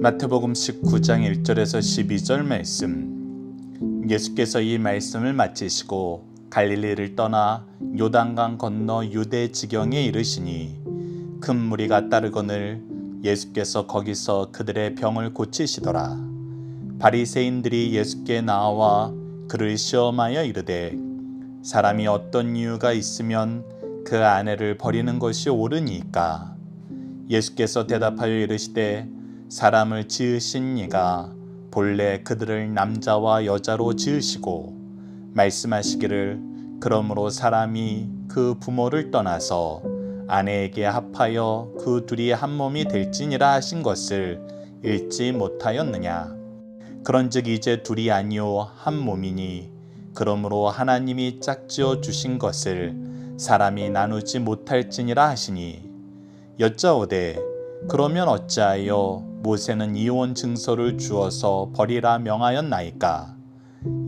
마태복음 19장 1절에서 12절 말씀. 예수께서 이 말씀을 마치시고 갈릴리를 떠나 요단강 건너 유대 지경에 이르시니 큰 무리가 따르거늘 예수께서 거기서 그들의 병을 고치시더라. 바리새인들이 예수께 나와 그를 시험하여 이르되 사람이 어떤 이유가 있으면 그 아내를 버리는 것이 옳으니까? 예수께서 대답하여 이르시되 사람을 지으신 이가 본래 그들을 남자와 여자로 지으시고 말씀하시기를 그러므로 사람이 그 부모를 떠나서 아내에게 합하여 그 둘이 한 몸이 될지니라 하신 것을 읽지 못하였느냐. 그런즉 이제 둘이 아니요 한 몸이니 그러므로 하나님이 짝지어 주신 것을 사람이 나누지 못할지니라 하시니 여짜오되 그러면 어찌하여 모세는 이혼 증서를 주어서 버리라 명하였나이까?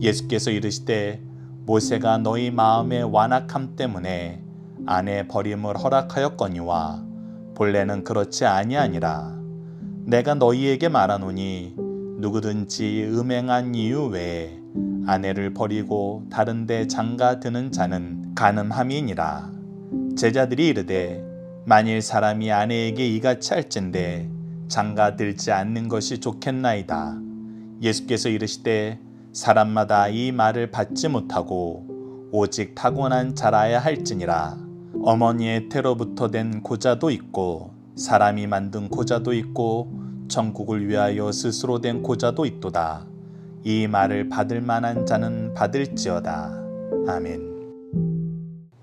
예수께서 이르시되 모세가 너희 마음의 완악함 때문에 아내 버림을 허락하였거니와 본래는 그렇지 아니하니라. 내가 너희에게 말하노니 누구든지 음행한 이유 외에 아내를 버리고 다른 데 장가 드는 자는 간음함이니라. 제자들이 이르되 만일 사람이 아내에게 이같이 할진대 장가 들지 않는 것이 좋겠나이다. 예수께서 이르시되 사람마다 이 말을 받지 못하고 오직 타고난 자라야 할지니라. 어머니의 태로부터 된 고자도 있고 사람이 만든 고자도 있고 천국을 위하여 스스로 된 고자도 있도다. 이 말을 받을 만한 자는 받을지어다. 아멘.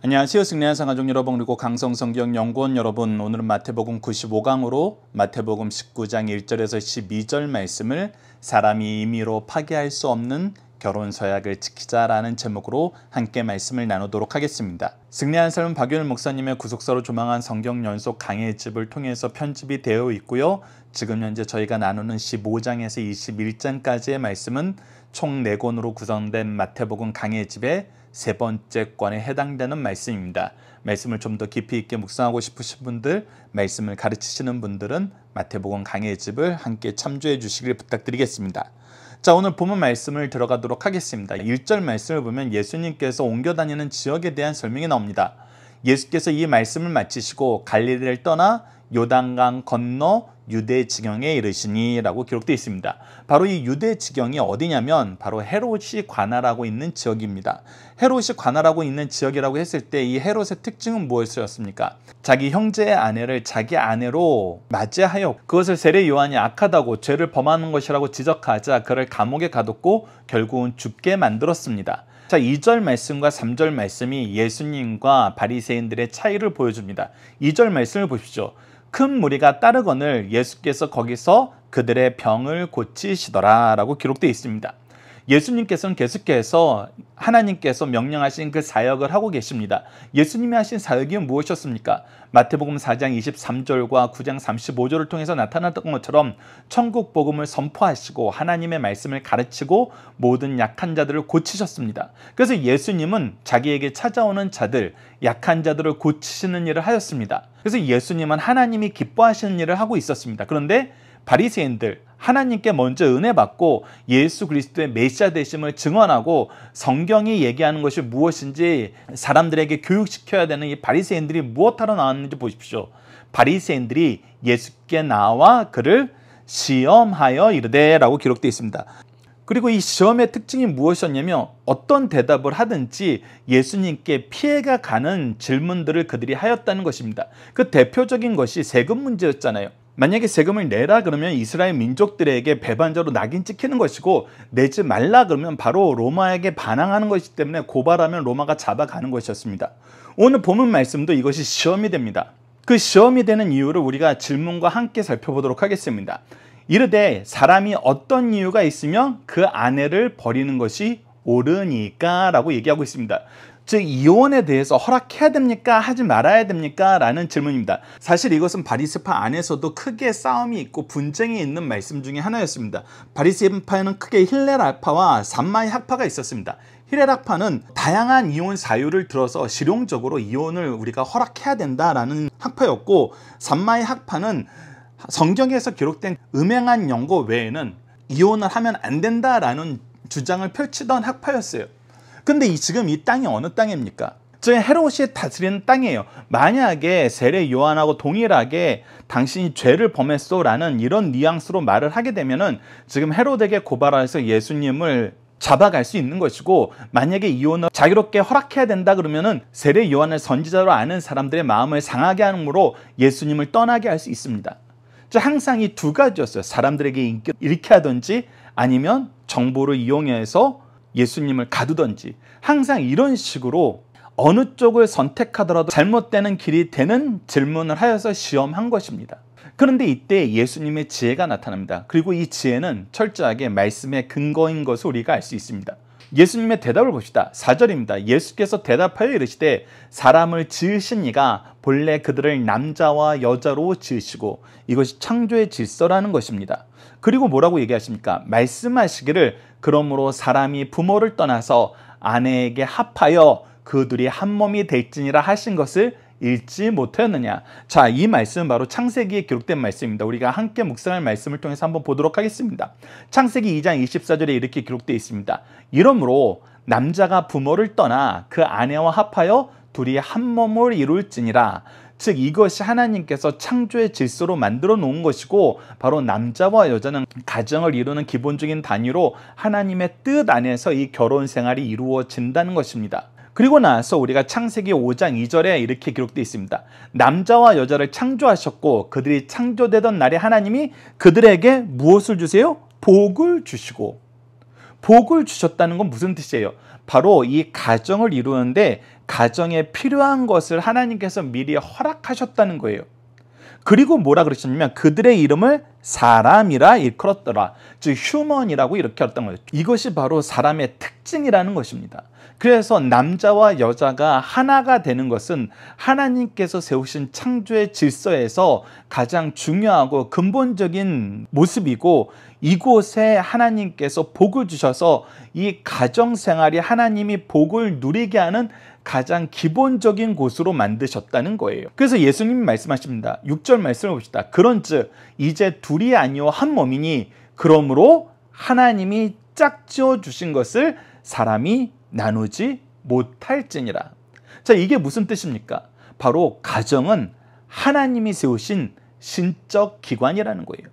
안녕하세요. 승리한 가족 여러분 그리고 강성성경 연구원 여러분, 오늘은 마태복음 95강으로 마태복음 19장 1절에서 12절 말씀을 사람이 임의로 파기할 수 없는 결혼 서약을 지키자라는 제목으로 함께 말씀을 나누도록 하겠습니다. 승리한 삶은 박유일 목사님의 구속사로 조망한 성경 연속 강해집을 통해서 편집이 되어 있고요. 지금 현재 저희가 나누는 15장에서 21장까지의 말씀은 총 4권으로 구성된 마태복음 강해집의 세 번째 권에 해당되는 말씀입니다. 말씀을 좀 더 깊이 있게 묵상하고 싶으신 분들, 말씀을 가르치시는 분들은 마태복음 강해집을 함께 참조해 주시길 부탁드리겠습니다. 자, 오늘 본문 말씀을 들어가도록 하겠습니다. 1절 말씀을 보면 예수님께서 옮겨 다니는 지역에 대한 설명이 나옵니다. 예수께서 이 말씀을 마치시고 갈릴리를 떠나 요단강 건너 유대 지경에 이르시니 라고 기록되어 있습니다. 바로 이 유대 지경이 어디냐면 바로 헤롯이 관할하고 있는 지역입니다. 헤롯이 관할하고 있는 지역이라고 했을 때 이 헤롯의 특징은 무엇이었습니까? 자기 형제의 아내를 자기 아내로 맞이하여 그것을 세례 요한이 악하다고 죄를 범하는 것이라고 지적하자 그를 감옥에 가뒀고 결국은 죽게 만들었습니다. 자, 2절 말씀과 3절 말씀이 예수님과 바리새인들의 차이를 보여줍니다. 2절 말씀을 보십시오. 큰 무리가 따르거늘 예수께서 거기서 그들의 병을 고치시더라 라고 기록되어 있습니다. 예수님께서는 계속해서 하나님께서 명령하신 그 사역을 하고 계십니다. 예수님이 하신 사역이 무엇이었습니까? 마태복음 4장 23절과 9장 35절을 통해서 나타났던 것처럼 천국 복음을 선포하시고 하나님의 말씀을 가르치고 모든 약한 자들을 고치셨습니다. 그래서 예수님은 자기에게 찾아오는 자들, 약한 자들을 고치시는 일을 하였습니다. 그래서 예수님은 하나님이 기뻐하시는 일을 하고 있었습니다. 그런데 바리새인들, 하나님께 먼저 은혜 받고 예수 그리스도의 메시아 되심을 증언하고 성경이 얘기하는 것이 무엇인지 사람들에게 교육시켜야 되는 이 바리새인들이 무엇하러 나왔는지 보십시오. 바리새인들이 예수께 나와 그를 시험하여 이르되 라고 기록되어 있습니다. 그리고 이 시험의 특징이 무엇이었냐면 어떤 대답을 하든지 예수님께 피해가 가는 질문들을 그들이 하였다는 것입니다. 그 대표적인 것이 세금 문제였잖아요. 만약에 세금을 내라 그러면 이스라엘 민족들에게 배반자로 낙인 찍히는 것이고 내지 말라 그러면 바로 로마에게 반항하는 것이기 때문에 고발하면 로마가 잡아가는 것이었습니다. 오늘 본문 말씀도 이것이 시험이 됩니다. 그 시험이 되는 이유를 우리가 질문과 함께 살펴보도록 하겠습니다. 이르되 사람이 어떤 이유가 있으면 그 아내를 버리는 것이 옳으니까 라고 얘기하고 있습니다. 즉 이혼에 대해서 허락해야 됩니까? 하지 말아야 됩니까? 라는 질문입니다. 사실 이것은 바리새파 안에서도 크게 싸움이 있고 분쟁이 있는 말씀 중에 하나였습니다. 바리새파에는 크게 힐렐학파와 삼마이 학파가 있었습니다. 힐렐학파는 다양한 이혼 사유를 들어서 실용적으로 이혼을 우리가 허락해야 된다라는 학파였고, 삼마이 학파는 성경에서 기록된 음행한 연고 외에는 이혼을 하면 안 된다라는 주장을 펼치던 학파였어요. 근데 지금 이 땅이 어느 땅입니까? 지금 헤롯이 다스리는 땅이에요. 만약에 세례 요한하고 동일하게 당신이 죄를 범했소라는 이런 뉘앙스로 말을 하게 되면은 지금 헤롯에게 고발해서 예수님을 잡아갈 수 있는 것이고, 만약에 이혼을 자유롭게 허락해야 된다 그러면은 세례 요한을 선지자로 아는 사람들의 마음을 상하게 함으로 예수님을 떠나게 할 수 있습니다. 항상 이 두 가지였어요. 사람들에게 인기 잃게 하든지 아니면 정보를 이용해서 예수님을 가두든지, 항상 이런 식으로 어느 쪽을 선택하더라도 잘못되는 길이 되는 질문을 하여서 시험한 것입니다. 그런데 이때 예수님의 지혜가 나타납니다. 그리고 이 지혜는 철저하게 말씀의 근거인 것을 우리가 알 수 있습니다. 예수님의 대답을 봅시다. 4절입니다. 예수께서 대답하여 이르시되 사람을 지으신 이가 본래 그들을 남자와 여자로 지으시고 이것이 창조의 질서라는 것입니다. 그리고 뭐라고 얘기하십니까? 말씀하시기를 그러므로 사람이 부모를 떠나서 아내에게 합하여 그들이 한 몸이 될지니라 하신 것을 읽지 못하였느냐. 자, 이 말씀은 바로 창세기에 기록된 말씀입니다. 우리가 함께 묵상할 말씀을 통해서 한번 보도록 하겠습니다. 창세기 2장 24절에 이렇게 기록되어 있습니다. 이러므로 남자가 부모를 떠나 그 아내와 합하여 둘이 한 몸을 이룰지니라. 즉 이것이 하나님께서 창조의 질서로 만들어 놓은 것이고, 바로 남자와 여자는 가정을 이루는 기본적인 단위로 하나님의 뜻 안에서 이 결혼 생활이 이루어진다는 것입니다. 그리고 나서 우리가 창세기 5장 2절에 이렇게 기록되어 있습니다. 남자와 여자를 창조하셨고 그들이 창조되던 날에 하나님이 그들에게 무엇을 주세요? 복을 주시고. 복을 주셨다는 건 무슨 뜻이에요? 바로 이 가정을 이루는데 가정에 필요한 것을 하나님께서 미리 허락하셨다는 거예요. 그리고 뭐라 그러셨냐면 그들의 이름을 사람이라 일컬었더라. 즉 휴먼이라고 이렇게 했던 거예요. 이것이 바로 사람의 특징이라는 것입니다. 그래서 남자와 여자가 하나가 되는 것은 하나님께서 세우신 창조의 질서에서 가장 중요하고 근본적인 모습이고, 이곳에 하나님께서 복을 주셔서 이 가정생활이 하나님이 복을 누리게 하는 가장 기본적인 곳으로 만드셨다는 거예요. 그래서 예수님이 말씀하십니다. 6절 말씀을 봅시다. 그런즉 이제 둘이 아니요 한 몸이니 그러므로 하나님이 짝지어 주신 것을 사람이 나누지 못할지니라. 자, 이게 무슨 뜻입니까? 바로 가정은 하나님이 세우신 신적 기관이라는 거예요.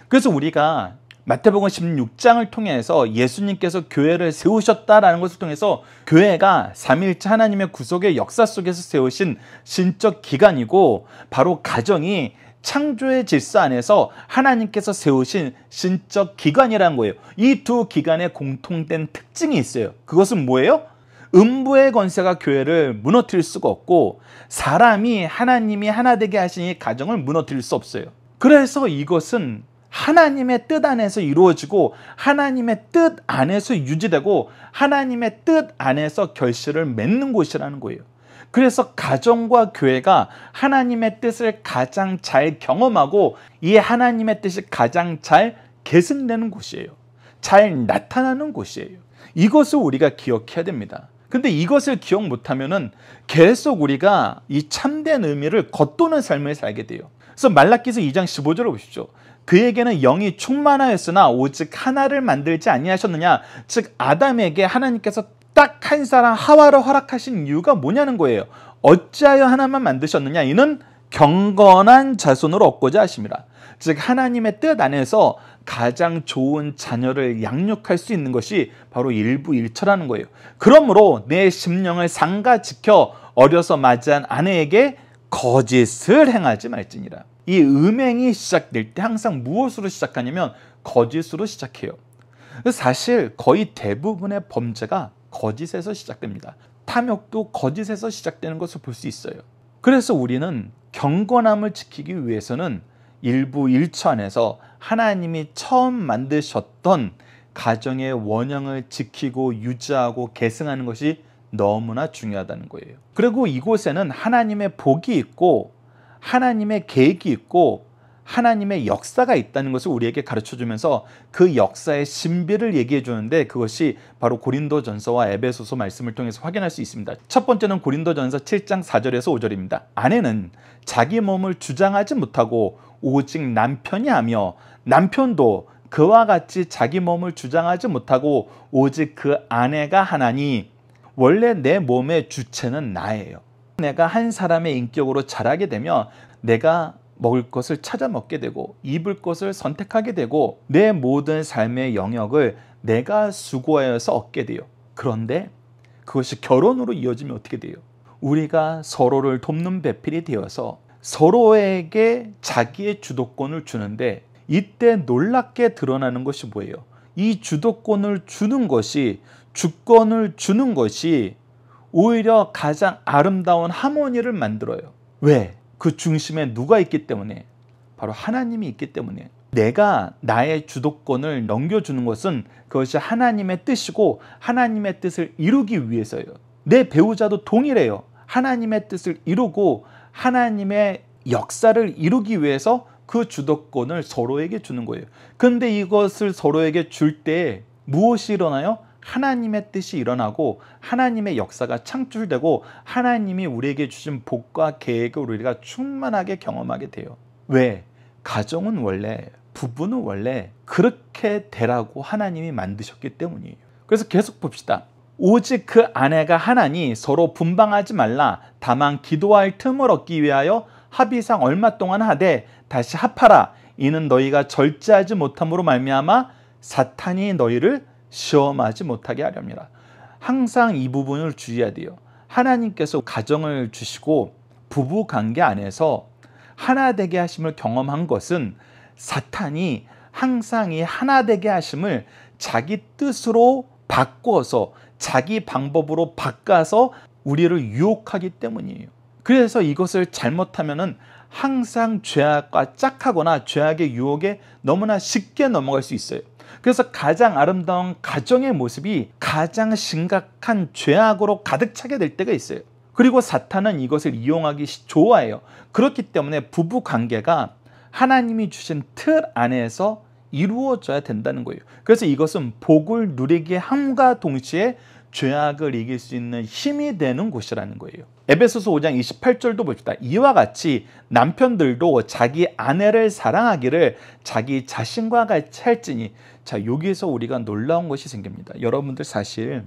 그래서 우리가 마태복음 16장을 통해서 예수님께서 교회를 세우셨다라는 것을 통해서 교회가 삼위일체 하나님의 구속의 역사 속에서 세우신 신적 기관이고, 바로 가정이 창조의 질서 안에서 하나님께서 세우신 신적 기관이라는 거예요. 이 두 기관의 공통된 특징이 있어요. 그것은 뭐예요? 음부의 권세가 교회를 무너뜨릴 수가 없고, 사람이 하나님이 하나 되게 하신 이 가정을 무너뜨릴 수 없어요. 그래서 이것은 하나님의 뜻 안에서 이루어지고 하나님의 뜻 안에서 유지되고 하나님의 뜻 안에서 결실을 맺는 곳이라는 거예요. 그래서 가정과 교회가 하나님의 뜻을 가장 잘 경험하고 이 하나님의 뜻이 가장 잘 계승되는 곳이에요. 잘 나타나는 곳이에요. 이것을 우리가 기억해야 됩니다. 근데 이것을 기억 못하면은 계속 우리가 이 참된 의미를 겉도는 삶을 살게 돼요. 그래서 말라기서 2장 15절을 보십시오. 그에게는 영이 충만하였으나 오직 하나를 만들지 아니하셨느냐. 즉 아담에게 하나님께서 딱 한 사람 하와를 허락하신 이유가 뭐냐는 거예요. 어찌하여 하나만 만드셨느냐. 이는 경건한 자손으로 얻고자 하심이라. 즉 하나님의 뜻 안에서 가장 좋은 자녀를 양육할 수 있는 것이 바로 일부일처라는 거예요. 그러므로 내 심령을 상가 지켜 어려서 맞이한 아내에게 거짓을 행하지 말지니라. 이 음행이 시작될 때 항상 무엇으로 시작하냐면 거짓으로 시작해요. 사실 거의 대부분의 범죄가 거짓에서 시작됩니다. 탐욕도 거짓에서 시작되는 것을 볼 수 있어요. 그래서 우리는 경건함을 지키기 위해서는 일부일처 안에서 하나님이 처음 만드셨던 가정의 원형을 지키고 유지하고 계승하는 것이 너무나 중요하다는 거예요. 그리고 이곳에는 하나님의 복이 있고 하나님의 계획이 있고 하나님의 역사가 있다는 것을 우리에게 가르쳐주면서 그 역사의 신비를 얘기해 주는데, 그것이 바로 고린도전서와 에베소서 말씀을 통해서 확인할 수 있습니다. 첫 번째는 고린도전서 7장 4절에서 5절입니다. 아내는 자기 몸을 주장하지 못하고 오직 남편이 하며 남편도 그와 같이 자기 몸을 주장하지 못하고 오직 그 아내가 하나니 원래 내 몸의 주체는 나예요. 내가 한 사람의 인격으로 자라게 되면 내가 먹을 것을 찾아 먹게 되고 입을 것을 선택하게 되고 내 모든 삶의 영역을 내가 수고하여서 얻게 돼요. 그런데 그것이 결혼으로 이어지면 어떻게 돼요? 우리가 서로를 돕는 배필이 되어서 서로에게 자기의 주도권을 주는데 이때 놀랍게 드러나는 것이 뭐예요? 이 주도권을 주는 것이, 주권을 주는 것이 오히려 가장 아름다운 하모니를 만들어요. 왜? 그 중심에 누가 있기 때문에? 바로 하나님이 있기 때문에. 내가 나의 주도권을 넘겨주는 것은 그것이 하나님의 뜻이고 하나님의 뜻을 이루기 위해서예요. 내 배우자도 동일해요. 하나님의 뜻을 이루고 하나님의 역사를 이루기 위해서 그 주도권을 서로에게 주는 거예요. 그런데 이것을 서로에게 줄 때 무엇이 일어나요? 하나님의 뜻이 일어나고 하나님의 역사가 창출되고 하나님이 우리에게 주신 복과 계획을 우리가 충만하게 경험하게 돼요. 왜? 가정은 원래, 부부는 원래 그렇게 되라고 하나님이 만드셨기 때문이에요. 그래서 계속 봅시다. 오직 그 아내가 하나니 서로 분방하지 말라. 다만 기도할 틈을 얻기 위하여 합의상 얼마 동안 하되 다시 합하라. 이는 너희가 절제하지 못함으로 말미암아 사탄이 너희를 시험하지 못하게 하렵니다. 항상 이 부분을 주의해야 돼요. 하나님께서 가정을 주시고 부부 관계 안에서 하나 되게 하심을 경험한 것은 사탄이 항상 이 하나 되게 하심을 자기 뜻으로 바꿔서 자기 방법으로 바꿔서 우리를 유혹하기 때문이에요. 그래서 이것을 잘못하면은 항상 죄악과 짝하거나 죄악의 유혹에 너무나 쉽게 넘어갈 수 있어요. 그래서 가장 아름다운 가정의 모습이 가장 심각한 죄악으로 가득 차게 될 때가 있어요. 그리고 사탄은 이것을 이용하기 좋아해요. 그렇기 때문에 부부 관계가 하나님이 주신 틀 안에서 이루어져야 된다는 거예요. 그래서 이것은 복을 누리게 함과 동시에 죄악을 이길 수 있는 힘이 되는 곳이라는 거예요. 에베소서 5장 28절도 봅시다. 이와 같이 남편들도 자기 아내를 사랑하기를 자기 자신과 같이 할지니. 자, 여기에서 우리가 놀라운 것이 생깁니다. 여러분들 사실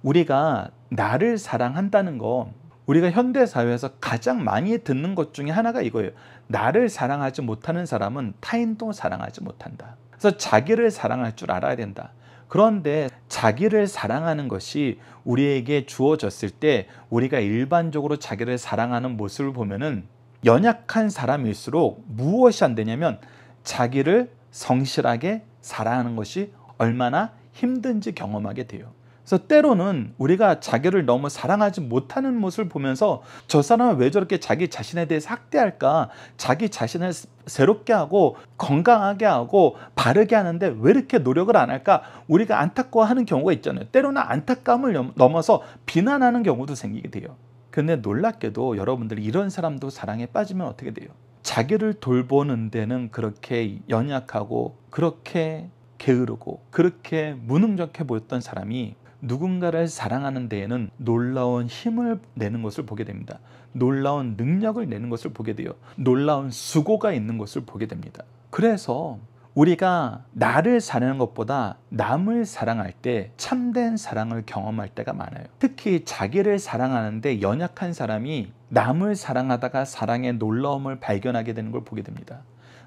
우리가 나를 사랑한다는 거 우리가 현대사회에서 가장 많이 듣는 것 중에 하나가 이거예요. 나를 사랑하지 못하는 사람은 타인도 사랑하지 못한다. 그래서 자기를 사랑할 줄 알아야 된다. 그런데 자기를 사랑하는 것이 우리에게 주어졌을 때 우리가 일반적으로 자기를 사랑하는 모습을 보면은 연약한 사람일수록 무엇이 안 되냐면 자기를 성실하게 사랑하는 것이 얼마나 힘든지 경험하게 돼요. 그래서 때로는 우리가 자기를 너무 사랑하지 못하는 모습을 보면서 저 사람은 왜 저렇게 자기 자신에 대해서 학대할까? 자기 자신을 새롭게 하고 건강하게 하고 바르게 하는데 왜 이렇게 노력을 안 할까? 우리가 안타까워하는 경우가 있잖아요. 때로는 안타까움을 넘어서 비난하는 경우도 생기게 돼요. 근데 놀랍게도 여러분들이 이런 사람도 사랑에 빠지면 어떻게 돼요? 자기를 돌보는 데는 그렇게 연약하고 그렇게 게으르고 그렇게 무능력해 보였던 사람이 누군가를 사랑하는 데에는 놀라운 힘을 내는 것을 보게 됩니다. 놀라운 능력을 내는 것을 보게 돼요. 놀라운 수고가 있는 것을 보게 됩니다. 그래서 우리가 나를 사랑하는 것보다 남을 사랑할 때 참된 사랑을 경험할 때가 많아요. 특히 자기를 사랑하는데 연약한 사람이 남을 사랑하다가 사랑의 놀라움을 발견하게 되는 걸 보게 됩니다.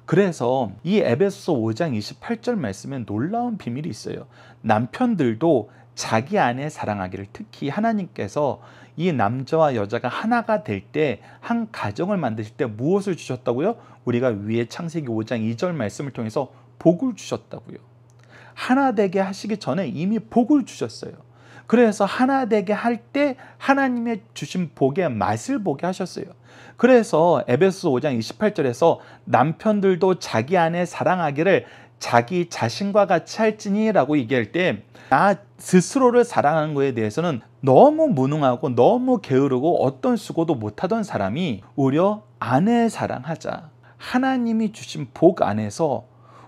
그래서 이 에베소서 5장 28절 말씀에 놀라운 비밀이 있어요. 남편들도 자기 아내 사랑하기를. 특히 하나님께서 이 남자와 여자가 하나가 될 때 한 가정을 만드실 때 무엇을 주셨다고요? 우리가 위에 창세기 5장 2절 말씀을 통해서 복을 주셨다고요. 하나 되게 하시기 전에 이미 복을 주셨어요. 그래서 하나 되게 할 때 하나님의 주신 복의 맛을 보게 하셨어요. 그래서 에베소서 5장 28절에서 남편들도 자기 아내 사랑하기를 자기 자신과 같이 할지니 라고 얘기할 때 나 스스로를 사랑하는 것에 대해서는 너무 무능하고 너무 게으르고 어떤 수고도 못하던 사람이 오히려 아내 사랑하자. 하나님이 주신 복 안에서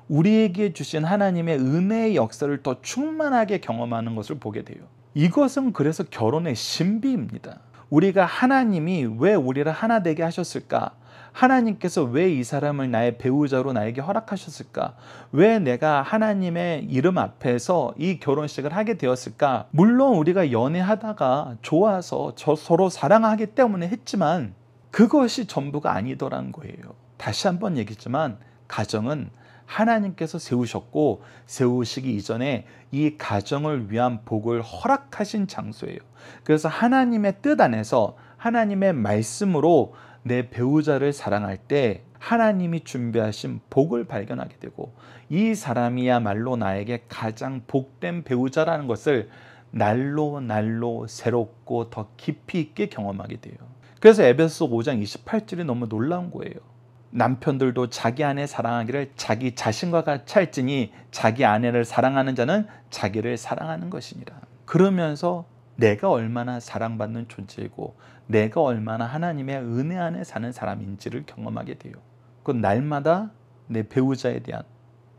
우리에게 주신 하나님의 은혜의 역사를 더 충만하게 경험하는 것을 보게 돼요. 이것은 그래서 결혼의 신비입니다. 우리가 하나님이 왜 우리를 하나 되게 하셨을까? 하나님께서 왜 이 사람을 나의 배우자로 나에게 허락하셨을까? 왜 내가 하나님의 이름 앞에서 이 결혼식을 하게 되었을까? 물론 우리가 연애하다가 좋아서 서로 사랑하기 때문에 했지만 그것이 전부가 아니더라는 거예요. 다시 한번 얘기했지만 가정은 하나님께서 세우셨고 세우시기 이전에 이 가정을 위한 복을 허락하신 장소예요. 그래서 하나님의 뜻 안에서 하나님의 말씀으로 내 배우자를 사랑할 때 하나님이 준비하신 복을 발견하게 되고 이 사람이야말로 나에게 가장 복된 배우자라는 것을 날로 새롭고 더 깊이 있게 경험하게 돼요. 그래서 에베소 5장 28절이 너무 놀라운 거예요. 남편들도 자기 아내 사랑하기를 자기 자신과 같이 할지니 자기 아내를 사랑하는 자는 자기를 사랑하는 것이니라. 그러면서 내가 얼마나 사랑받는 존재이고 내가 얼마나 하나님의 은혜 안에 사는 사람인지를 경험하게 돼요. 그 날마다 내 배우자에 대한,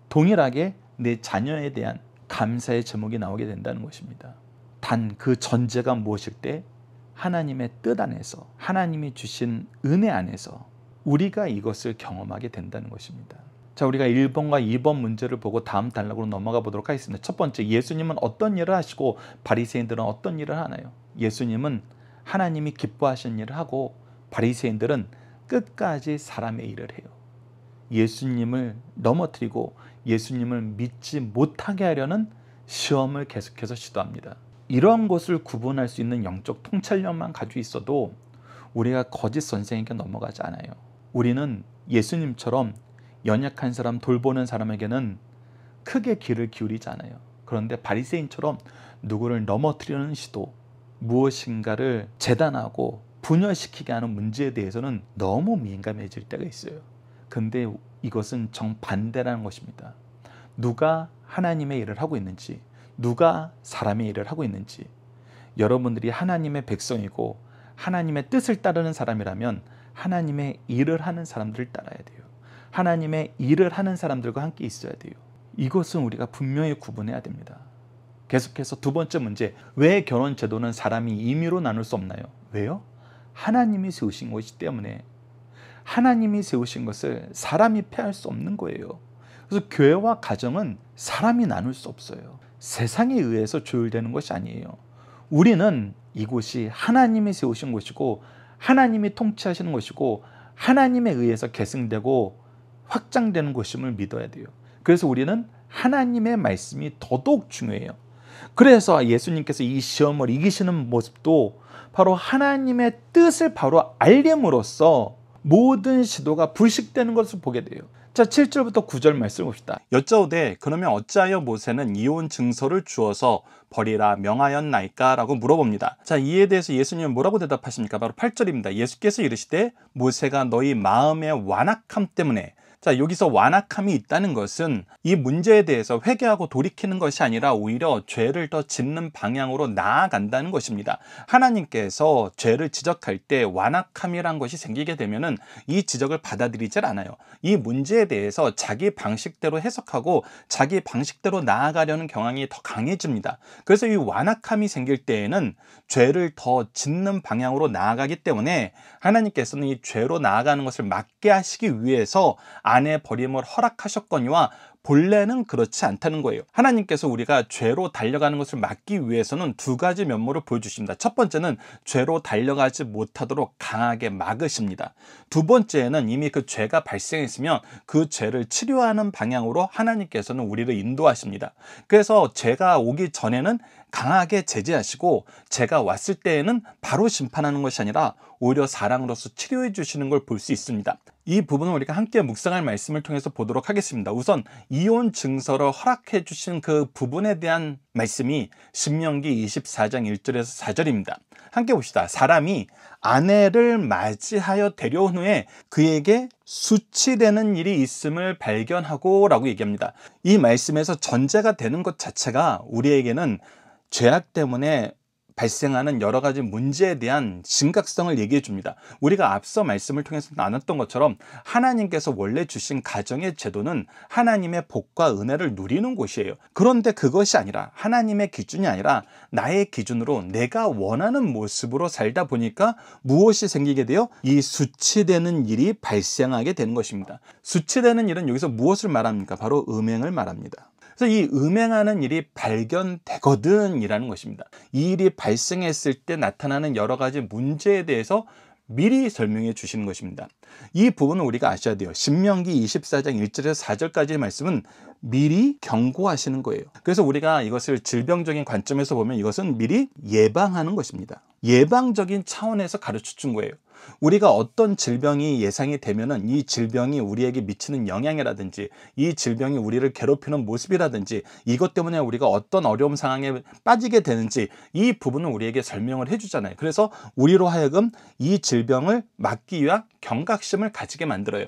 동일하게 내 자녀에 대한 감사의 제목이 나오게 된다는 것입니다. 단 그 전제가 무엇일 때 하나님의 뜻 안에서, 하나님이 주신 은혜 안에서 우리가 이것을 경험하게 된다는 것입니다. 자, 우리가 1번과 2번 문제를 보고 다음 단락으로 넘어가 보도록 하겠습니다. 첫 번째, 예수님은 어떤 일을 하시고 바리새인들은 어떤 일을 하나요? 예수님은 하나님이 기뻐하시는 일을 하고 바리새인들은 끝까지 사람의 일을 해요. 예수님을 넘어뜨리고 예수님을 믿지 못하게 하려는 시험을 계속해서 시도합니다. 이런 것을 구분할 수 있는 영적 통찰력만 가지고 있어도 우리가 거짓 선생에게 넘어가지 않아요. 우리는 예수님처럼 연약한 사람, 돌보는 사람에게는 크게 귀를 기울이지 않아요. 그런데 바리새인처럼 누구를 넘어뜨리는 시도, 무엇인가를 재단하고 분열시키게 하는 문제에 대해서는 너무 민감해질 때가 있어요. 근데 이것은 정반대라는 것입니다. 누가 하나님의 일을 하고 있는지, 누가 사람의 일을 하고 있는지, 여러분들이 하나님의 백성이고 하나님의 뜻을 따르는 사람이라면 하나님의 일을 하는 사람들을 따라야 돼요. 하나님의 일을 하는 사람들과 함께 있어야 돼요. 이것은 우리가 분명히 구분해야 됩니다. 계속해서 두 번째 문제, 왜 결혼 제도는 사람이 임의로 나눌 수 없나요? 왜요? 하나님이 세우신 것이기 때문에. 하나님이 세우신 것을 사람이 폐할 수 없는 거예요. 그래서 교회와 가정은 사람이 나눌 수 없어요. 세상에 의해서 조율되는 것이 아니에요. 우리는 이곳이 하나님이 세우신 곳이고 하나님이 통치하시는 것이고 하나님에 의해서 계승되고 확장되는 것임을 믿어야 돼요. 그래서 우리는 하나님의 말씀이 더더욱 중요해요. 그래서 예수님께서 이 시험을 이기시는 모습도 바로 하나님의 뜻을 바로 알림으로써 모든 시도가 불식되는 것을 보게 돼요. 자, 7절부터 9절 말씀을 봅시다. 여짜오되 그러면 어찌하여 모세는 이혼 증서를 주어서 버리라 명하였나이까? 라고 물어봅니다. 자, 이에 대해서 예수님은 뭐라고 대답하십니까? 바로 8절입니다. 예수께서 이르시되 모세가 너희 마음의 완악함 때문에, 자, 여기서 완악함이 있다는 것은 이 문제에 대해서 회개하고 돌이키는 것이 아니라 오히려 죄를 더 짓는 방향으로 나아간다는 것입니다. 하나님께서 죄를 지적할 때 완악함이란 것이 생기게 되면은 이 지적을 받아들이질 않아요. 이 문제에 대해서 자기 방식대로 해석하고 자기 방식대로 나아가려는 경향이 더 강해집니다. 그래서 이 완악함이 생길 때에는 죄를 더 짓는 방향으로 나아가기 때문에 하나님께서는 이 죄로 나아가는 것을 막게 하시기 위해서 아내 버림을 허락하셨거니와 본래는 그렇지 않다는 거예요. 하나님께서 우리가 죄로 달려가는 것을 막기 위해서는 두 가지 면모를 보여주십니다. 첫 번째는 죄로 달려가지 못하도록 강하게 막으십니다. 두 번째는 이미 그 죄가 발생했으면 그 죄를 치료하는 방향으로 하나님께서는 우리를 인도하십니다. 그래서 죄가 오기 전에는 강하게 제재하시고 죄가 왔을 때에는 바로 심판하는 것이 아니라 오히려 사랑으로서 치료해 주시는 걸 볼 수 있습니다. 이 부분은 우리가 함께 묵상할 말씀을 통해서 보도록 하겠습니다. 우선 이혼 증서를 허락해 주신 그 부분에 대한 말씀이 신명기 24장 1절에서 4절입니다. 함께 봅시다. 사람이 아내를 맞이하여 데려온 후에 그에게 수치되는 일이 있음을 발견하고 라고 얘기합니다. 이 말씀에서 전제가 되는 것 자체가 우리에게는 죄악 때문에 발생하는 여러 가지 문제에 대한 심각성을 얘기해 줍니다. 우리가 앞서 말씀을 통해서 나눴던 것처럼 하나님께서 원래 주신 가정의 제도는 하나님의 복과 은혜를 누리는 곳이에요. 그런데 그것이 아니라 하나님의 기준이 아니라 나의 기준으로 내가 원하는 모습으로 살다 보니까 무엇이 생기게 돼요? 이 수치되는 일이 발생하게 되는 것입니다. 수치되는 일은 여기서 무엇을 말합니까? 바로 음행을 말합니다. 그래서 이 음행하는 일이 발견되거든 이라는 것입니다. 이 일이 발생했을 때 나타나는 여러 가지 문제에 대해서 미리 설명해 주시는 것입니다. 이 부분을 우리가 아셔야 돼요. 신명기 24장 1절에서 4절까지의 말씀은 미리 경고하시는 거예요. 그래서 우리가 이것을 질병적인 관점에서 보면 이것은 미리 예방하는 것입니다. 예방적인 차원에서 가르쳐 준 거예요. 우리가 어떤 질병이 예상이 되면은 이 질병이 우리에게 미치는 영향이라든지 이 질병이 우리를 괴롭히는 모습이라든지 이것 때문에 우리가 어떤 어려움 상황에 빠지게 되는지 이 부분을 우리에게 설명을 해주잖아요. 그래서 우리로 하여금 이 질병을 막기 위한 경각심을 가지게 만들어요.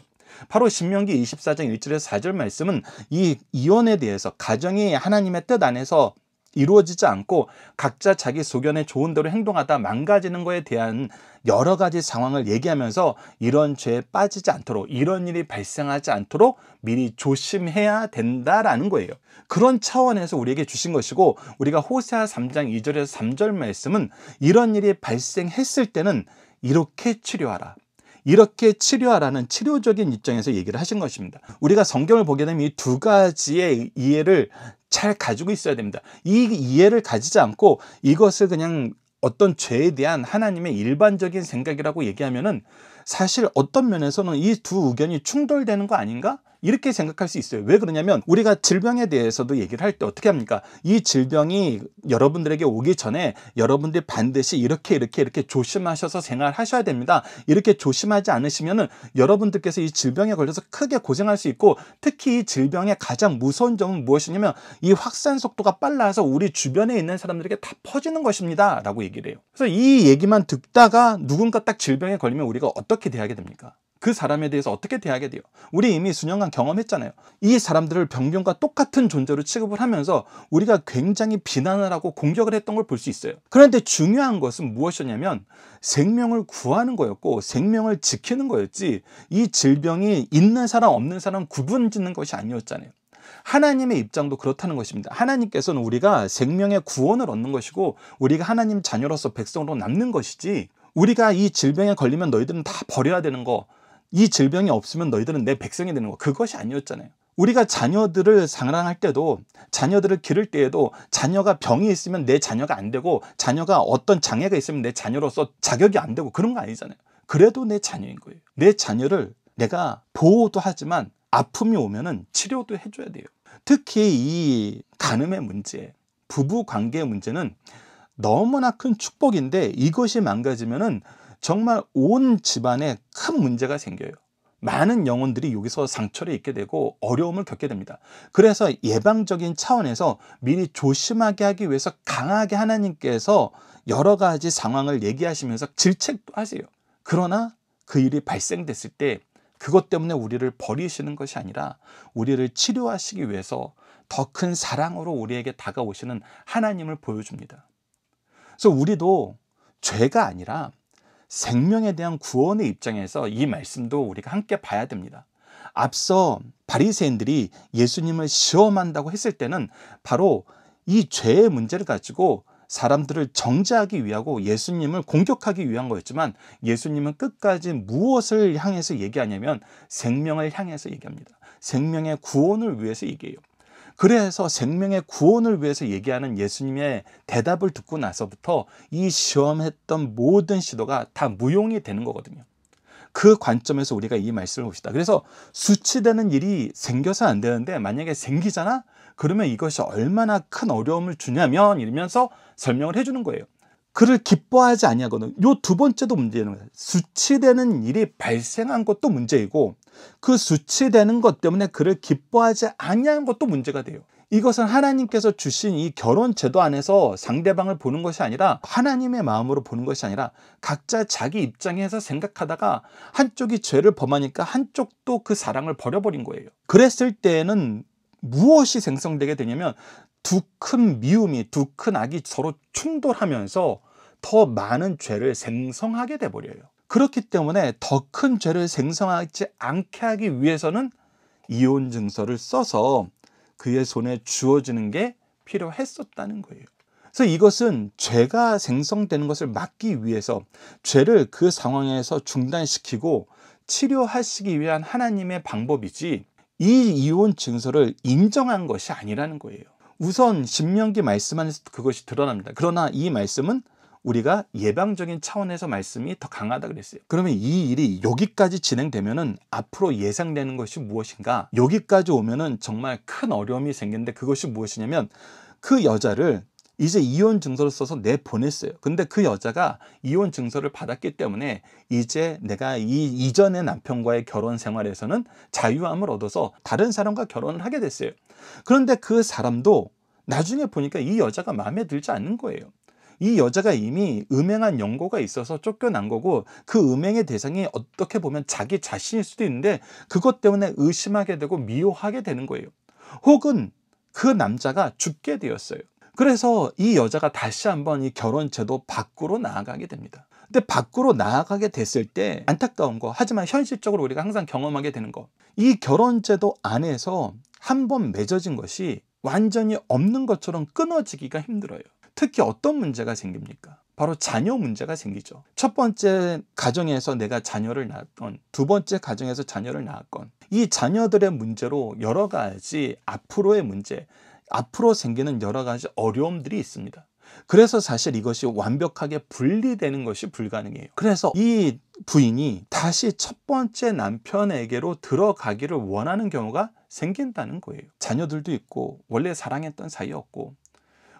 바로 신명기 24장 1절에서 4절 말씀은 이 이혼에 대해서 가정이 하나님의 뜻 안에서 이루어지지 않고 각자 자기 소견에 좋은 대로 행동하다 망가지는 것에 대한 여러 가지 상황을 얘기하면서 이런 죄에 빠지지 않도록 이런 일이 발생하지 않도록 미리 조심해야 된다라는 거예요. 그런 차원에서 우리에게 주신 것이고 우리가 호세아 3장 2절에서 3절 말씀은 이런 일이 발생했을 때는 이렇게 치료하라. 이렇게 치료하라는 치료적인 입장에서 얘기를 하신 것입니다. 우리가 성경을 보게 되면 이 두 가지의 이해를 잘 가지고 있어야 됩니다. 이 이해를 가지지 않고 이것을 그냥 어떤 죄에 대한 하나님의 일반적인 생각이라고 얘기하면은 사실 어떤 면에서는 이 두 의견이 충돌되는 거 아닌가? 이렇게 생각할 수 있어요. 왜 그러냐면 우리가 질병에 대해서도 얘기를 할 때 어떻게 합니까? 이 질병이 여러분들에게 오기 전에 여러분들이 반드시 이렇게 조심하셔서 생활하셔야 됩니다. 이렇게 조심하지 않으시면은 여러분들께서 이 질병에 걸려서 크게 고생할 수 있고 특히 이 질병의 가장 무서운 점은 무엇이냐면 이 확산 속도가 빨라서 우리 주변에 있는 사람들에게 다 퍼지는 것입니다. 라고 얘기를 해요. 그래서 이 얘기만 듣다가 누군가 딱 질병에 걸리면 우리가 어떻게 대하게 됩니까? 그 사람에 대해서 어떻게 대하게 돼요? 우리 이미 수년간 경험했잖아요. 이 사람들을 병균과 똑같은 존재로 취급을 하면서 우리가 굉장히 비난을 하고 공격을 했던 걸 볼 수 있어요. 그런데 중요한 것은 무엇이냐면 생명을 구하는 거였고 생명을 지키는 거였지 이 질병이 있는 사람 없는 사람 구분 짓는 것이 아니었잖아요. 하나님의 입장도 그렇다는 것입니다. 하나님께서는 우리가 생명의 구원을 얻는 것이고 우리가 하나님 자녀로서 백성으로 남는 것이지 우리가 이 질병에 걸리면 너희들은 다 버려야 되는 거 이 질병이 없으면 너희들은 내 백성이 되는 거 그것이 아니었잖아요. 우리가 자녀들을 사랑할 때도 자녀들을 기를 때에도 자녀가 병이 있으면 내 자녀가 안 되고 자녀가 어떤 장애가 있으면 내 자녀로서 자격이 안 되고 그런 거 아니잖아요. 그래도 내 자녀인 거예요. 내 자녀를 내가 보호도 하지만 아픔이 오면은 치료도 해줘야 돼요. 특히 이 간음의 문제, 부부 관계의 문제는 너무나 큰 축복인데 이것이 망가지면은 정말 온 집안에 큰 문제가 생겨요. 많은 영혼들이 여기서 상처를 입게 되고 어려움을 겪게 됩니다. 그래서 예방적인 차원에서 미리 조심하게 하기 위해서 강하게 하나님께서 여러 가지 상황을 얘기하시면서 질책도 하세요. 그러나 그 일이 발생됐을 때 그것 때문에 우리를 버리시는 것이 아니라 우리를 치료하시기 위해서 더 큰 사랑으로 우리에게 다가오시는 하나님을 보여줍니다. 그래서 우리도 죄가 아니라 생명에 대한 구원의 입장에서 이 말씀도 우리가 함께 봐야 됩니다. 앞서 바리새인들이 예수님을 시험한다고 했을 때는 바로 이 죄의 문제를 가지고 사람들을 정죄하기 위하고 예수님을 공격하기 위한 거였지만 예수님은 끝까지 무엇을 향해서 얘기하냐면 생명을 향해서 얘기합니다. 생명의 구원을 위해서 얘기해요. 그래서 생명의 구원을 위해서 얘기하는 예수님의 대답을 듣고 나서부터 이 시험했던 모든 시도가 다 무용이 되는 거거든요. 그 관점에서 우리가 이 말씀을 봅시다. 그래서 수치되는 일이 생겨서 안 되는데 만약에 생기잖아? 그러면 이것이 얼마나 큰 어려움을 주냐면 이러면서 설명을 해주는 거예요. 그를 기뻐하지 아니하거든. 요 두 번째도 문제는 거예요. 수치되는 일이 발생한 것도 문제이고 그 수치되는 것 때문에 그를 기뻐하지 아니하는 것도 문제가 돼요. 이것은 하나님께서 주신 이 결혼 제도 안에서 상대방을 보는 것이 아니라 하나님의 마음으로 보는 것이 아니라 각자 자기 입장에서 생각하다가 한쪽이 죄를 범하니까 한쪽도 그 사랑을 버려버린 거예요. 그랬을 때에는 무엇이 생성되게 되냐면 두 큰 미움이, 두 큰 악이 서로 충돌하면서 더 많은 죄를 생성하게 돼버려요. 그렇기 때문에 더 큰 죄를 생성하지 않게 하기 위해서는 이혼 증서를 써서 그의 손에 주어지는 게 필요했었다는 거예요. 그래서 이것은 죄가 생성되는 것을 막기 위해서 죄를 그 상황에서 중단시키고 치료하시기 위한 하나님의 방법이지, 이 이혼 증서를 인정한 것이 아니라는 거예요. 우선 신명기 말씀 안에서 그것이 드러납니다. 그러나 이 말씀은 우리가 예방적인 차원에서 말씀이 더 강하다 그랬어요. 그러면 이 일이 여기까지 진행되면은 앞으로 예상되는 것이 무엇인가? 여기까지 오면은 정말 큰 어려움이 생기는데, 그것이 무엇이냐면 그 여자를 이제 이혼 증서를 써서 내보냈어요. 근데 그 여자가 이혼 증서를 받았기 때문에 이제 내가 이전의 남편과의 결혼 생활에서는 자유함을 얻어서 다른 사람과 결혼을 하게 됐어요. 그런데 그 사람도 나중에 보니까 이 여자가 마음에 들지 않는 거예요. 이 여자가 이미 음행한 연고가 있어서 쫓겨난 거고, 그 음행의 대상이 어떻게 보면 자기 자신일 수도 있는데 그것 때문에 의심하게 되고 미워하게 되는 거예요. 혹은 그 남자가 죽게 되었어요. 그래서 이 여자가 다시 한번 이 결혼 제도 밖으로 나아가게 됩니다. 근데 밖으로 나아가게 됐을 때 안타까운 거, 하지만 현실적으로 우리가 항상 경험하게 되는 거, 이 결혼 제도 안에서 한번 맺어진 것이 완전히 없는 것처럼 끊어지기가 힘들어요. 특히 어떤 문제가 생깁니까? 바로 자녀 문제가 생기죠. 첫 번째 가정에서 내가 자녀를 낳았건, 두 번째 가정에서 자녀를 낳았건, 이 자녀들의 문제로 여러 가지 앞으로의 문제, 앞으로 생기는 여러 가지 어려움들이 있습니다. 그래서 사실 이것이 완벽하게 분리되는 것이 불가능해요. 그래서 이 부인이 다시 첫 번째 남편에게로 들어가기를 원하는 경우가 생긴다는 거예요. 자녀들도 있고 원래 사랑했던 사이였고,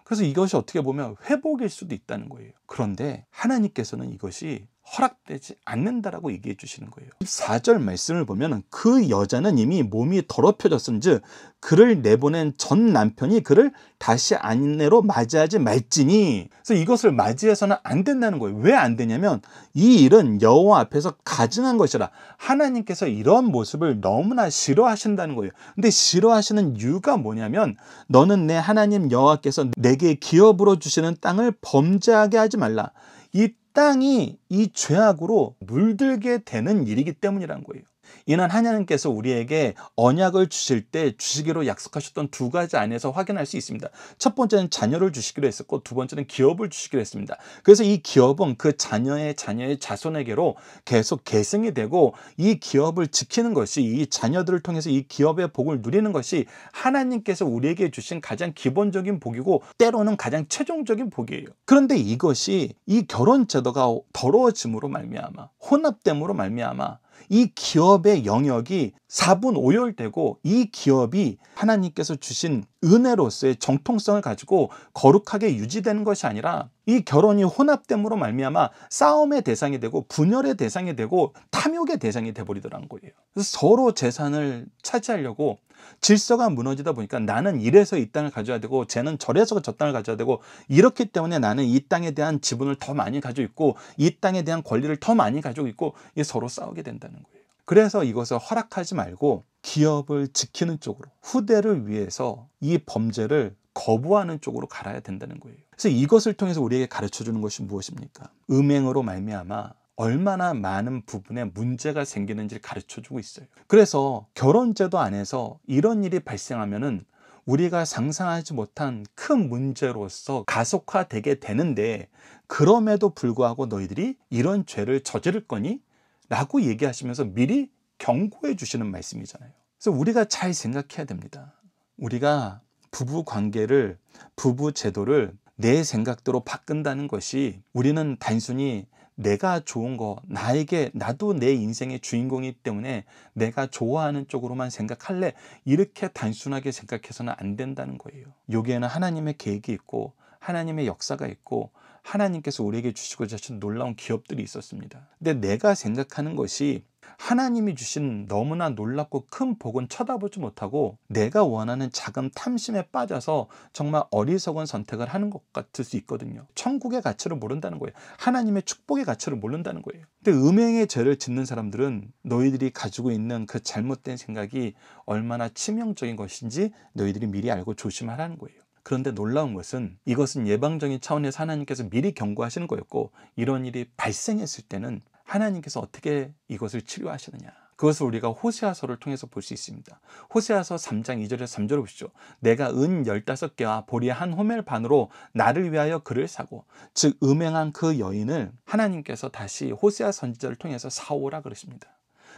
그래서 이것이 어떻게 보면 회복일 수도 있다는 거예요. 그런데 하나님께서는 이것이 허락되지 않는다라고 얘기해 주시는 거예요. 4절 말씀을 보면 그 여자는 이미 몸이 더럽혀졌은즉 그를 내보낸 전 남편이 그를 다시 아내로 맞이하지 말지니. 그래서 이것을 맞이해서는 안 된다는 거예요. 왜 안 되냐면 이 일은 여호와 앞에서 가증한 것이라. 하나님께서 이런 모습을 너무나 싫어하신다는 거예요. 근데 싫어하시는 이유가 뭐냐면, 너는 내 하나님 여호와께서 내게 기업으로 주시는 땅을 범죄하게 하지 말라. 이 땅이 이 죄악으로 물들게 되는 일이기 때문이라는 거예요. 이는 하나님께서 우리에게 언약을 주실 때 주시기로 약속하셨던 두 가지 안에서 확인할 수 있습니다. 첫 번째는 자녀를 주시기로 했었고, 두 번째는 기업을 주시기로 했습니다. 그래서 이 기업은 그 자녀의 자손에게로 계속 계승이 되고, 이 기업을 지키는 것이, 이 자녀들을 통해서 이 기업의 복을 누리는 것이 하나님께서 우리에게 주신 가장 기본적인 복이고, 때로는 가장 최종적인 복이에요. 그런데 이것이, 이 결혼 제도가 더러워짐으로 말미암아, 혼합됨으로 말미암아 이 기업의 영역이 사분오열되고, 이 기업이 하나님께서 주신 은혜로서의 정통성을 가지고 거룩하게 유지되는 것이 아니라, 이 결혼이 혼합됨으로 말미암아 싸움의 대상이 되고 분열의 대상이 되고 탐욕의 대상이 돼버리더라는 거예요. 그래서 서로 재산을 차지하려고 질서가 무너지다 보니까, 나는 이래서 이 땅을 가져야 되고 쟤는 저래서 저 땅을 가져야 되고, 이렇기 때문에 나는 이 땅에 대한 지분을 더 많이 가지고 있고 이 땅에 대한 권리를 더 많이 가지고 있고, 이게 서로 싸우게 된다는 거예요. 그래서 이것을 허락하지 말고 기업을 지키는 쪽으로, 후대를 위해서 이 범죄를 거부하는 쪽으로 갈아야 된다는 거예요. 그래서 이것을 통해서 우리에게 가르쳐 주는 것이 무엇입니까? 음행으로 말미암아 얼마나 많은 부분에 문제가 생기는지를 가르쳐 주고 있어요. 그래서 결혼제도 안에서 이런 일이 발생하면은 우리가 상상하지 못한 큰 문제로서 가속화되게 되는데, 그럼에도 불구하고 너희들이 이런 죄를 저지를 거니? 라고 얘기하시면서 미리 경고해 주시는 말씀이잖아요. 그래서 우리가 잘 생각해야 됩니다. 우리가 부부 관계를, 부부 제도를 내 생각대로 바꾼다는 것이, 우리는 단순히 내가 좋은 거, 나도 내 인생의 주인공이기 때문에 내가 좋아하는 쪽으로만 생각할래, 이렇게 단순하게 생각해서는 안 된다는 거예요. 여기에는 하나님의 계획이 있고 하나님의 역사가 있고 하나님께서 우리에게 주시고자 하신 놀라운 기업들이 있었습니다. 근데 내가 생각하는 것이 하나님이 주신 너무나 놀랍고 큰 복은 쳐다보지 못하고, 내가 원하는 작은 탐심에 빠져서 정말 어리석은 선택을 하는 것 같을 수 있거든요. 천국의 가치를 모른다는 거예요. 하나님의 축복의 가치를 모른다는 거예요. 근데 음행의 죄를 짓는 사람들은 너희들이 가지고 있는 그 잘못된 생각이 얼마나 치명적인 것인지 너희들이 미리 알고 조심하라는 거예요. 그런데 놀라운 것은 이것은 예방적인 차원에서 하나님께서 미리 경고하시는 거였고, 이런 일이 발생했을 때는 하나님께서 어떻게 이것을 치료하시느냐, 그것을 우리가 호세아서를 통해서 볼 수 있습니다. 호세아서 3장 2절에서 3절을 보시죠. 내가 은 15개와 보리 한 호멜 반으로 나를 위하여 그를 사고, 즉 음행한 그 여인을 하나님께서 다시 호세아 선지자를 통해서 사오라 그러십니다.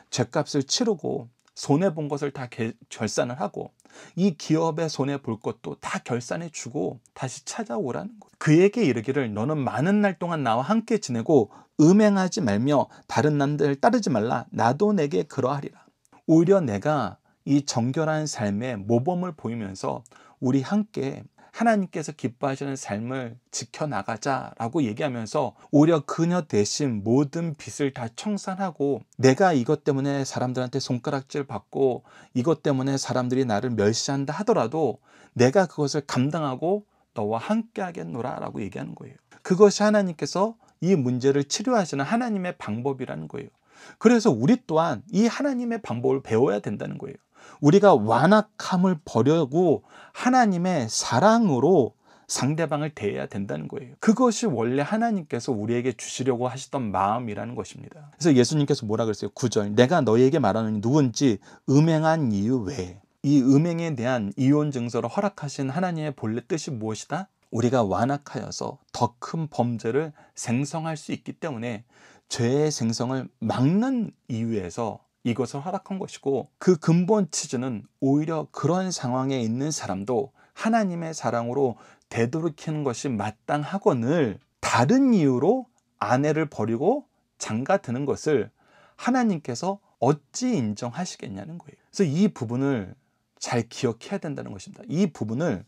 죗값을 치르고 손해본 것을 다 결산을 하고, 이 기업에 손해볼 것도 다 결산해 주고 다시 찾아오라는 것. 그에게 이르기를 너는 많은 날 동안 나와 함께 지내고 음행하지 말며 다른 남들을 따르지 말라. 나도 내게 그러하리라. 오히려 내가 이 정결한 삶의 모범을 보이면서 우리 함께 하나님께서 기뻐하시는 삶을 지켜나가자라고 얘기하면서 오히려 그녀 대신 모든 빚을 다 청산하고, 내가 이것 때문에 사람들한테 손가락질 받고 이것 때문에 사람들이 나를 멸시한다 하더라도 내가 그것을 감당하고 너와 함께 하겠노라 라고 얘기하는 거예요. 그것이 하나님께서 이 문제를 치료하시는 하나님의 방법이라는 거예요. 그래서 우리 또한 이 하나님의 방법을 배워야 된다는 거예요. 우리가 완악함을 버리고 하나님의 사랑으로 상대방을 대해야 된다는 거예요. 그것이 원래 하나님께서 우리에게 주시려고 하시던 마음이라는 것입니다. 그래서 예수님께서 뭐라 그랬어요? 9절, 내가 너희에게 말하노니 누군지 음행한 이유 외에. 이 음행에 대한 이혼 증서를 허락하신 하나님의 본래 뜻이 무엇이다? 우리가 완악하여서 더 큰 범죄를 생성할 수 있기 때문에 죄의 생성을 막는 이유에서 이것을 허락한 것이고, 그 근본 취지는 오히려 그런 상황에 있는 사람도 하나님의 사랑으로 되돌이키는 것이 마땅하거늘 다른 이유로 아내를 버리고 장가드는 것을 하나님께서 어찌 인정하시겠냐는 거예요. 그래서 이 부분을 잘 기억해야 된다는 것입니다. 이 부분을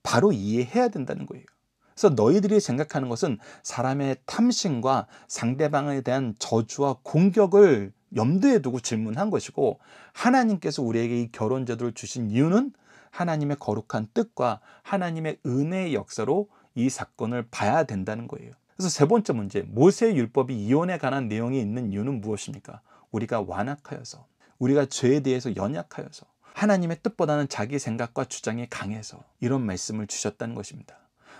바로 이해해야 된다는 거예요. 그래서 너희들이 생각하는 것은 사람의 탐심과 상대방에 대한 저주와 공격을 염두에 두고 질문한 것이고, 하나님께서 우리에게 이 결혼 제도를 주신 이유는 하나님의 거룩한 뜻과 하나님의 은혜의 역사로 이 사건을 봐야 된다는 거예요. 그래서 세 번째 문제, 모세의 율법이 이혼에 관한 내용이 있는 이유는 무엇입니까? 우리가 완악하여서, 우리가 죄에 대해서 연약하여서, 하나님의 뜻보다는 자기 생각과 주장이 강해서 이런 말씀을 주셨다는 것입니다.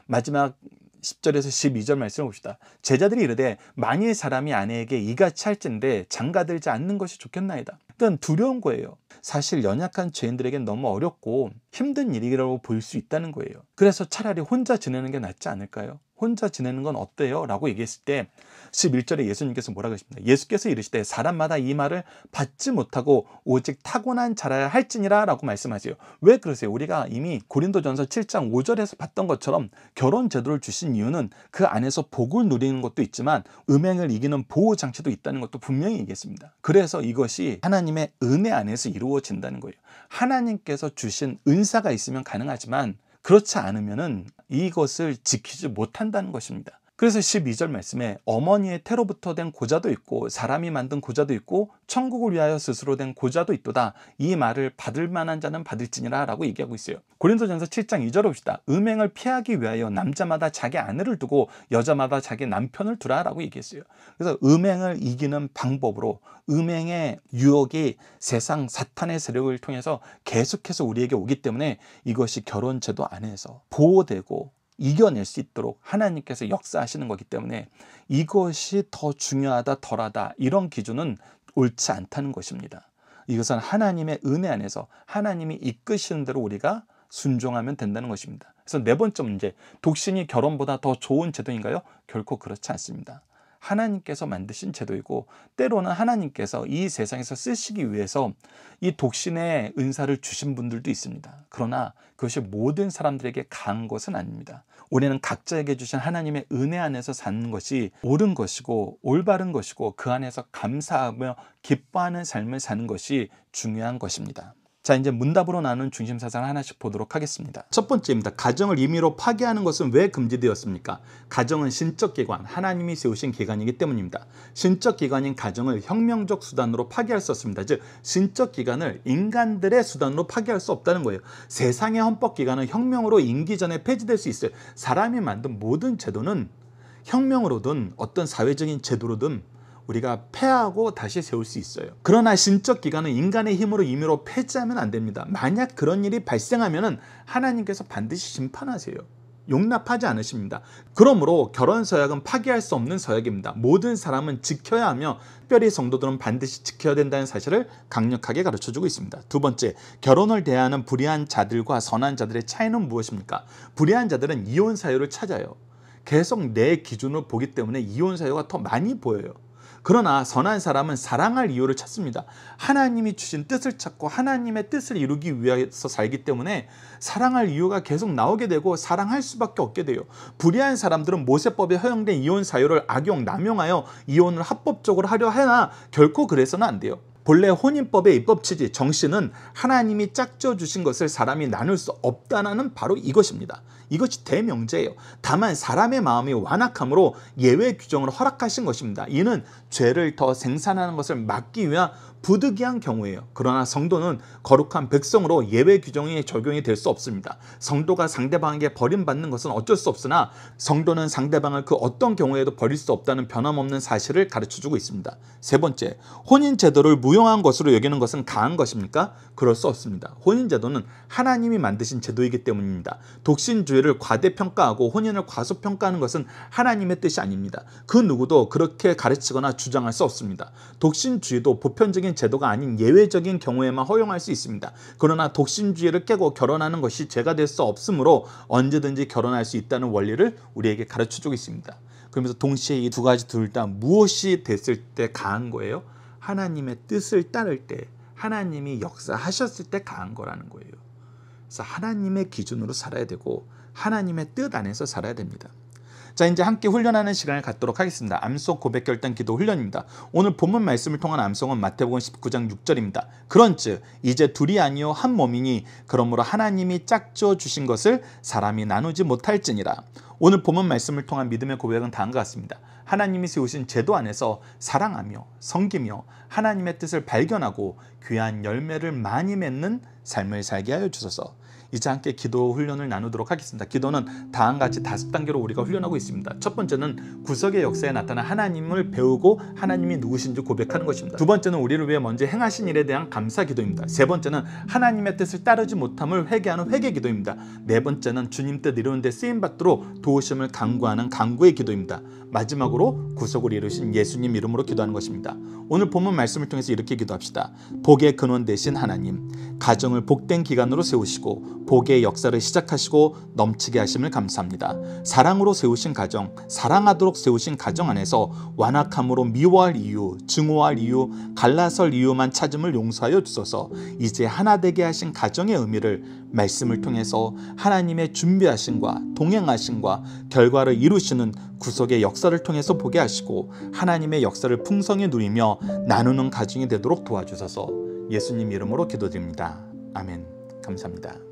마지막 10절에서 12절 말씀을 봅시다. 제자들이 이르되 만일 사람이 아내에게 이같이 할진대 장가들지 않는 것이 좋겠나이다. 일단 두려운 거예요. 사실 연약한 죄인들에겐 너무 어렵고 힘든 일이라고 보일 수 있다는 거예요. 그래서 차라리 혼자 지내는 게 낫지 않을까요? 혼자 지내는 건 어때요? 라고 얘기했을 때 11절에 예수님께서 뭐라고 하십니까? 예수께서 이르시되 사람마다 이 말을 받지 못하고 오직 타고난 자라야 할지니라 라고 말씀하세요. 왜 그러세요? 우리가 이미 고린도전서 7장 5절에서 봤던 것처럼 결혼 제도를 주신 이유는 그 안에서 복을 누리는 것도 있지만 음행을 이기는 보호장치도 있다는 것도 분명히 얘기했습니다. 그래서 이것이 하나님의 은혜 안에서 이루어진다는 거예요. 하나님께서 주신 은사가 있으면 가능하지만 그렇지 않으면은 이것을 지키지 못한다는 것입니다. 그래서 12절 말씀에 어머니의 태로부터 된 고자도 있고 사람이 만든 고자도 있고 천국을 위하여 스스로 된 고자도 있도다. 이 말을 받을 만한 자는 받을지니라 라고 얘기하고 있어요. 고린도전서 7장 2절을 봅시다. 음행을 피하기 위하여 남자마다 자기 아내를 두고 여자마다 자기 남편을 두라 라고 얘기했어요. 그래서 음행을 이기는 방법으로, 음행의 유혹이 세상 사탄의 세력을 통해서 계속해서 우리에게 오기 때문에 이것이 결혼 제도 안에서 보호되고 이겨낼 수 있도록 하나님께서 역사하시는 거기 때문에 이것이 더 중요하다 덜하다 이런 기준은 옳지 않다는 것입니다. 이것은 하나님의 은혜 안에서 하나님이 이끄시는 대로 우리가 순종하면 된다는 것입니다. 그래서 네 번째 문제, 독신이 결혼보다 더 좋은 제도인가요? 결코 그렇지 않습니다. 하나님께서 만드신 제도이고 때로는 하나님께서 이 세상에서 쓰시기 위해서 이 독신의 은사를 주신 분들도 있습니다. 그러나 그것이 모든 사람들에게 강한 것은 아닙니다. 우리는 각자에게 주신 하나님의 은혜 안에서 사는 것이 옳은 것이고 올바른 것이고 그 안에서 감사하며 기뻐하는 삶을 사는 것이 중요한 것입니다. 자, 이제 문답으로 나눈 중심사상을 하나씩 보도록 하겠습니다. 첫 번째입니다. 가정을 임의로 파괴하는 것은 왜 금지되었습니까? 가정은 신적 기관, 하나님이 세우신 기관이기 때문입니다. 신적 기관인 가정을 혁명적 수단으로 파괴할 수 없습니다. 즉, 신적 기관을 인간들의 수단으로 파괴할 수 없다는 거예요. 세상의 헌법 기관은 혁명으로 임기 전에 폐지될 수 있어요. 사람이 만든 모든 제도는 혁명으로든 어떤 사회적인 제도로든 우리가 패하고 다시 세울 수 있어요. 그러나 신적 기간은 인간의 힘으로 임의로 폐지하면 안 됩니다. 만약 그런 일이 발생하면 하나님께서 반드시 심판하세요. 용납하지 않으십니다. 그러므로 결혼 서약은 파기할 수 없는 서약입니다. 모든 사람은 지켜야 하며 특별히 성도들은 반드시 지켜야 된다는 사실을 강력하게 가르쳐주고 있습니다. 두 번째, 결혼을 대하는 불의한 자들과 선한 자들의 차이는 무엇입니까? 불의한 자들은 이혼 사유를 찾아요. 계속 내 기준으로 보기 때문에 이혼 사유가 더 많이 보여요. 그러나 선한 사람은 사랑할 이유를 찾습니다. 하나님이 주신 뜻을 찾고 하나님의 뜻을 이루기 위해서 살기 때문에 사랑할 이유가 계속 나오게 되고 사랑할 수밖에 없게 돼요. 불의한 사람들은 모세법에 허용된 이혼 사유를 악용, 남용하여 이혼을 합법적으로 하려 하나 결코 그래서는 안 돼요. 본래 혼인법의 입법 취지, 정신은 하나님이 짝져 주신 것을 사람이 나눌 수 없다는 바로 이것입니다. 이것이 대명제예요. 다만 사람의 마음이 완악함으로 예외 규정을 허락하신 것입니다. 이는 죄를 더 생산하는 것을 막기 위한 부득이한 경우예요. 그러나 성도는 거룩한 백성으로 예외 규정이 적용이 될 수 없습니다. 성도가 상대방에게 버림받는 것은 어쩔 수 없으나 성도는 상대방을 그 어떤 경우에도 버릴 수 없다는 변함없는 사실을 가르쳐주고 있습니다. 세 번째, 혼인 제도를 무용한 것으로 여기는 것은 가한 것입니까? 그럴 수 없습니다. 혼인 제도는 하나님이 만드신 제도이기 때문입니다. 독신주의를 과대평가하고 혼인을 과소평가하는 것은 하나님의 뜻이 아닙니다. 그 누구도 그렇게 가르치거나 주장할 수 없습니다. 독신주의도 보편적인 제도가 아닌 예외적인 경우에만 허용할 수 있습니다. 그러나 독신주의를 깨고 결혼하는 것이 죄가 될 수 없으므로 언제든지 결혼할 수 있다는 원리를 우리에게 가르쳐주고 있습니다. 그러면서 동시에 이 두 가지 둘 다 무엇이 됐을 때 가한 거예요? 하나님의 뜻을 따를 때, 하나님이 역사하셨을 때 가한 거라는 거예요. 그래서 하나님의 기준으로 살아야 되고 하나님의 뜻 안에서 살아야 됩니다. 자, 이제 함께 훈련하는 시간을 갖도록 하겠습니다. 암송 고백 결단 기도 훈련입니다. 오늘 본문 말씀을 통한 암송은 마태복음 19장 6절입니다. 그런즉 이제 둘이 아니요 한 몸이니 그러므로 하나님이 짝져 주신 것을 사람이 나누지 못할지니라. 오늘 본문 말씀을 통한 믿음의 고백은 다음과 같습니다. 하나님이 세우신 제도 안에서 사랑하며 섬기며 하나님의 뜻을 발견하고 귀한 열매를 많이 맺는 삶을 살게 하여 주소서. 이제 함께 기도 훈련을 나누도록 하겠습니다. 기도는 다음과 같이 5단계로 우리가 훈련하고 있습니다. 첫 번째는 구속의 역사에 나타난 하나님을 배우고 하나님이 누구신지 고백하는 것입니다. 두 번째는 우리를 위해 먼저 행하신 일에 대한 감사 기도입니다. 세 번째는 하나님의 뜻을 따르지 못함을 회개하는 회개 기도입니다. 네 번째는 주님 뜻 이루는 데 쓰임받도록 도우심을 간구하는 간구의 기도입니다. 마지막으로 구속을 이루신 예수님 이름으로 기도하는 것입니다. 오늘 본문 말씀을 통해서 이렇게 기도합시다. 복의 근원 되신 하나님, 가정을 복된 기간으로 세우시고 복의 역사를 시작하시고 넘치게 하심을 감사합니다. 사랑으로 세우신 가정, 사랑하도록 세우신 가정 안에서 완악함으로 미워할 이유, 증오할 이유, 갈라설 이유만 찾음을 용서하여 주소서. 이제 하나 되게 하신 가정의 의미를 말씀을 통해서 하나님의 준비하심과 동행하심과 결과를 이루시는 구속의 역사를 통해서 보게 하시고 하나님의 역사를 풍성히 누리며 나누는 가정이 되도록 도와주소서. 예수님 이름으로 기도드립니다. 아멘. 감사합니다.